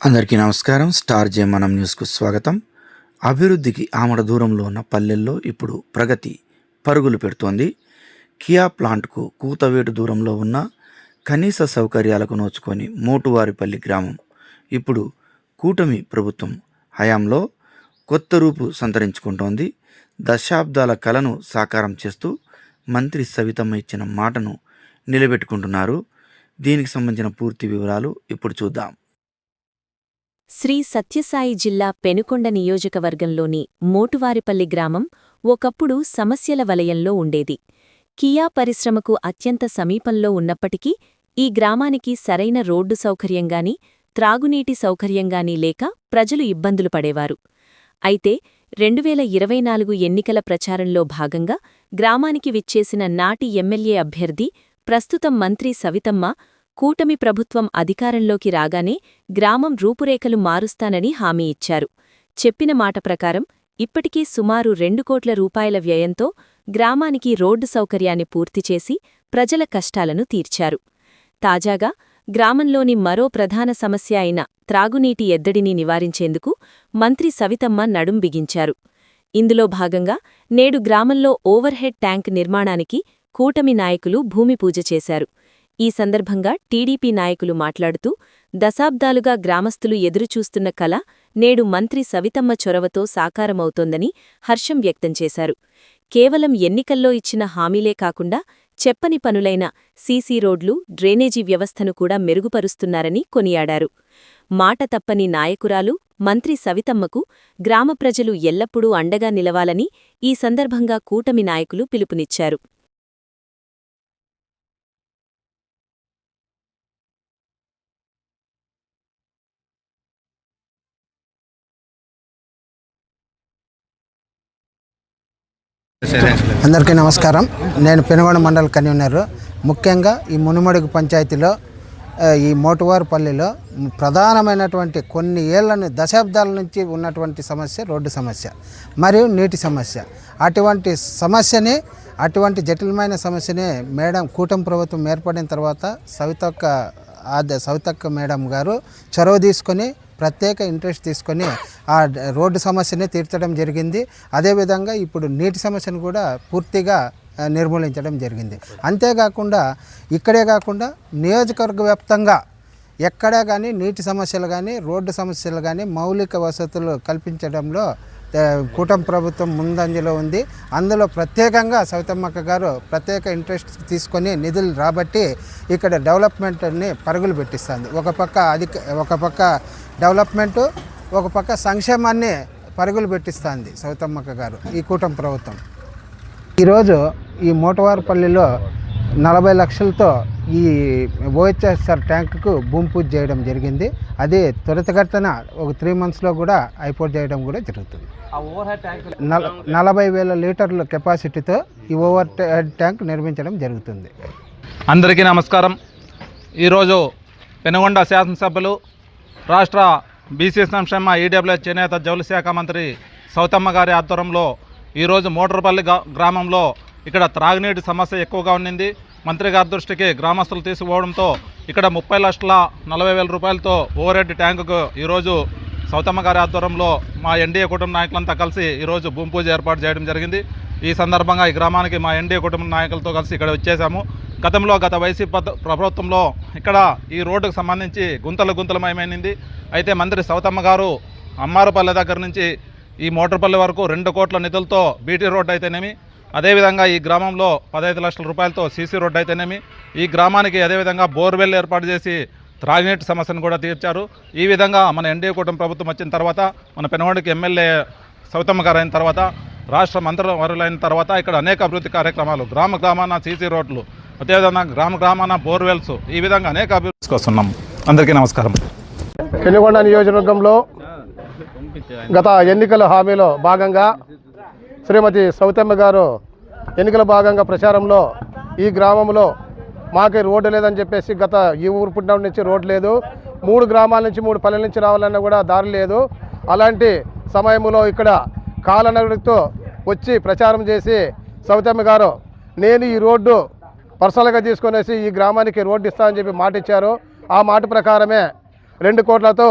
అందరికీ నమస్కారం. స్టార్ జే మనం న్యూస్కు స్వాగతం. అభివృద్ధికి ఆమడ దూరంలో ఉన్న పల్లెల్లో ఇప్పుడు ప్రగతి పరుగులు పెడుతోంది. కియా ప్లాంట్కు కూతవేటు దూరంలో ఉన్న కనీస సౌకర్యాలకు నోచుకొని మోటువారిపల్లి గ్రామం ఇప్పుడు కూటమి ప్రభుత్వం హయాంలో కొత్త రూపు సంతరించుకుంటోంది. దశాబ్దాల కలను సాకారం చేస్తూ మంత్రి సవితమ్మ ఇచ్చిన మాటను నిలబెట్టుకుంటున్నారు. దీనికి సంబంధించిన పూర్తి వివరాలు ఇప్పుడు చూద్దాం. శ్రీ సత్యసాయి జిల్లా పెనుకొండ నియోజకవర్గంలోని మోటువారిపల్లి గ్రామం ఒకప్పుడు సమస్యల వలయంలో ఉండేది. కియా పరిశ్రమకు అత్యంత సమీపంలో ఉన్నప్పటికీ ఈ గ్రామానికి సరైన రోడ్డు సౌకర్యంగానీ త్రాగునీటి సౌకర్యంగానీ లేక ప్రజలు ఇబ్బందులు పడేవారు. అయితే 2024 ఎన్నికల ప్రచారంలో భాగంగా గ్రామానికి విచ్చేసిన నాటి ఎమ్మెల్యే అభ్యర్థి ప్రస్తుతం మంత్రి సవితమ్మ కూటమి ప్రభుత్వం అధికారంలోకి రాగానే గ్రామం రూపురేఖలు మారుస్తానని హామీ ఇచ్చారు. చెప్పిన మాట ప్రకారం ఇప్పటికే సుమారు 2 కోట్ల రూపాయల వ్యయంతో గ్రామానికి రోడ్డు సౌకర్యాన్ని పూర్తిచేసి ప్రజల కష్టాలను తీర్చారు. తాజాగా గ్రామంలోని మరో ప్రధాన సమస్య అయిన త్రాగునీటి ఎద్దడిని నివారించేందుకు మంత్రి సవితమ్మ నడుం బిగించారు. ఇందులో భాగంగా నేడు గ్రామంలో ఓవర్హెడ్ ట్యాంక్ నిర్మాణానికి కూటమి నాయకులు భూమిపూజ చేశారు. ఈ సందర్భంగా టీడీపీ నాయకులు మాట్లాడుతూ దశాబ్దాలుగా గ్రామస్తులు ఎదురుచూస్తున్న కల నేడు మంత్రి సవితమ్మ చొరవతో సాకారమవుతోందని హర్షం వ్యక్తం చేశారు. కేవలం ఎన్నికల్లో ఇచ్చిన హామీలే కాకుండా చెప్పని పనులైన సీసీ రోడ్లు, డ్రైనేజీ వ్యవస్థను కూడా మెరుగుపరుస్తున్నారని కొనియాడారు. మాట తప్పని నాయకురాలు మంత్రి సవితమ్మకు గ్రామ ప్రజలు ఎల్లప్పుడూ అండగా నిలవాలని ఈ సందర్భంగా కూటమి నాయకులు పిలుపునిచ్చారు. అందరికీ నమస్కారం. నేను పెనుగొండ మండల కన్వీనర్. ముఖ్యంగా ఈ మునుమడుగు పంచాయతీలో ఈ మోటువారిపల్లిలో ప్రధానమైనటువంటి కొన్ని ఏళ్లను దశాబ్దాల నుంచి ఉన్నటువంటి సమస్య రోడ్డు సమస్య మరియు నీటి సమస్య. అటువంటి జటిలమైన సమస్యని కూటమి ప్రభుత్వం ఏర్పడిన తర్వాత సవితక్క మేడం గారు చొరవ తీసుకొని ప్రత్యేక ఇంట్రెస్ట్ తీసుకొని ఆ రోడ్డు సమస్యని తీర్చడం జరిగింది. అదేవిధంగా ఇప్పుడు నీటి సమస్యను కూడా పూర్తిగా నిర్మూలించడం జరిగింది. అంతేకాకుండా ఇక్కడే కాకుండా నియోజకవర్గ వ్యాప్తంగా ఎక్కడా కానీ నీటి సమస్యలు కానీ రోడ్డు సమస్యలు కానీ మౌలిక వసతులు కల్పించడంలో కూటమి ప్రభుత్వం ముందంజలో ఉంది. అందులో ప్రత్యేకంగా సవితమ్మక్క గారు ప్రత్యేక ఇంట్రెస్ట్ తీసుకొని నిధులు రాబట్టి ఇక్కడ డెవలప్మెంట్ని పరుగులు పెట్టిస్తుంది. ఒక పక్క డెవలప్మెంటు, ఒక పక్క సంక్షేమాన్ని పరుగులు పెట్టిస్తుంది సవితమ్మక్క గారు ఈ కూటమి ప్రభుత్వం. ఈరోజు ఈ మోటువారిపల్లిలో 40 లక్షలతో ఈ ఓహెచ్ఎస్ఆర్ ట్యాంకుకు భూమి పూజ చేయడం జరిగింది. అది త్వరితగతిన ఒక 3 monthsలో కూడా అయిపోర్ట్ చేయడం కూడా జరుగుతుంది. 40,000 లీటర్ల కెపాసిటీతో ఈ ఓవర్ హెడ్ ట్యాంక్ నిర్మించడం జరుగుతుంది. అందరికీ నమస్కారం. ఈరోజు పెనుగొండ శాసనసభ్యులు రాష్ట్ర బీసీ సంక్షేమ ఈడబ్ల్యూఎస్ చేనేత జౌళి శాఖ మంత్రి సవితమ్మ గారి ఆధ్వర్యంలో ఈరోజు మోటువారిపల్లి గ్రామంలో ఇక్కడ త్రాగునీటి సమస్య ఎక్కువగా ఉండింది. మంత్రి గారి దృష్టికి గ్రామస్తులు తీసుకుపోవడంతో ఇక్కడ 30,40,000 రూపాయలతో ఓవర్ హెడ్ ట్యాంకుకు ఈరోజు సవితమ్మ గారి ఆధ్వర్యంలో మా ఎన్డీఏ కుటుంబ నాయకులంతా కలిసి ఈరోజు భూమి పూజ ఏర్పాటు చేయడం జరిగింది. ఈ సందర్భంగా ఈ గ్రామానికి మా ఎన్డీఏ కుటుంబ నాయకులతో కలిసి ఇక్కడ వచ్చేసాము. గత వైసీపీ ప్రభుత్వంలో ఇక్కడ ఈ రోడ్డుకు సంబంధించి గుంతలమయమైంది. అయితే మంత్రి సవితమ్మ గారు అమ్మారుపల్లె దగ్గర నుంచి ఈ మోటర్పల్లి వరకు 2 కోట్ల నిధులతో బీటీ రోడ్డు అయితేనేమి, అదేవిధంగా ఈ గ్రామంలో 15 లక్షల రూపాయలతో సీసీ రోడ్డు అయితేనేమి, ఈ గ్రామానికి అదేవిధంగా బోర్వెల్ ఏర్పాటు చేసి త్రాగునీటి సమస్యను కూడా తీర్చారు. ఈ విధంగా మన ఎన్డీఏ కూటమి ప్రభుత్వం వచ్చిన తర్వాత, మన పెనుగొండకి ఎమ్మెల్యే సవితమ్మ గారు అయిన తర్వాత, రాష్ట్ర మంత్రివర్యులైన తర్వాత ఇక్కడ అనేక అభివృద్ధి కార్యక్రమాలు, గ్రామాన సీసీ రోడ్లు, అదేవిధంగా గ్రామాన బోర్వెల్స్, ఈ విధంగా అనేక అభివృద్ధి వస్తున్నాం. అందరికీ నమస్కారం. పెనుగొండ నియోజకవర్గంలో గత ఎన్నికల హామీలో భాగంగా శ్రీమతి సవితమ్మ గారు ఎన్నికల భాగంగా ప్రచారంలో ఈ గ్రామంలో మాకే రోడ్డు లేదని చెప్పేసి ఈ ఊరు పుట్టినప్పటి నుంచి రోడ్డు లేదు, 3 గ్రామాల నుంచి 3 పల్లెల నుంచి రావాలన్నా కూడా దారి లేదు. అలాంటి సమయంలో ఇక్కడ కాలనగరితో వచ్చి ప్రచారం చేసి సవితమ్మ గారు నేను ఈ రోడ్డు పర్సనల్గా తీసుకొనేసి ఈ గ్రామానికి రోడ్డు ఇస్తానని చెప్పి మాట ఇచ్చారు. ఆ మాట ప్రకారమే 2 కోట్లతో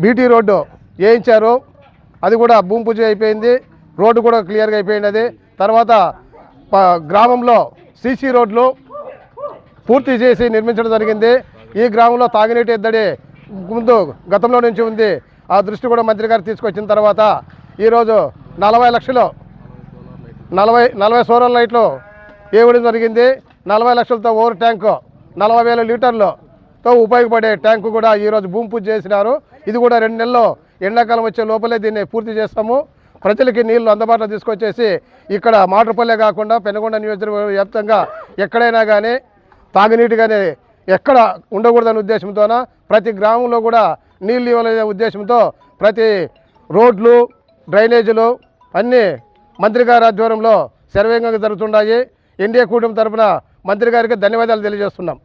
బీటీ రోడ్డు వేయించారు, అది కూడా భూమి పూజ అయిపోయింది, రోడ్డు కూడా క్లియర్గా అయిపోయినది. తర్వాత గ్రామంలో సీసీ రోడ్లు పూర్తి చేసి నిర్మించడం జరిగింది. ఈ గ్రామంలో తాగునీటి ఎద్దడి ముందు గతంలో నుంచి ఉంది, ఆ దృష్టి కూడా మంత్రి గారు తీసుకొచ్చిన తర్వాత ఈరోజు 40 లక్షలు 40 సోలార్ లైట్లు వేయడం జరిగింది. 40 లక్షలతో ఓవర్ ట్యాంకు 40,000 లీటర్లతో ఉపయోగపడే ట్యాంకు కూడా ఈరోజు భూమి పూజ చేసినారు. ఇది కూడా 2 నెలల్లో ఎండాకాలం వచ్చే లోపలే దీన్ని పూర్తి చేస్తాము. ప్రజలకి నీళ్లు అందుబాటులో తీసుకొచ్చేసి ఇక్కడ మాటపల్లె కాకుండా పెనుగొండ నియోజకవర్గ వ్యాప్తంగా ఎక్కడైనా కానీ తాగునీటి కానీ ఎక్కడ ఉండకూడదనే ఉద్దేశంతోన ప్రతి గ్రామంలో కూడా నీళ్ళు ఇవ్వాలనే ఉద్దేశంతో ప్రతి రోడ్లు డ్రైనేజీలు అన్నీ మంత్రి గారి ఆధ్వర్యంలో శరవేగంగా జరుగుతున్నాయి. ఎన్డీఏ కూటమి తరఫున మంత్రి గారికి ధన్యవాదాలు తెలియజేస్తున్నాం.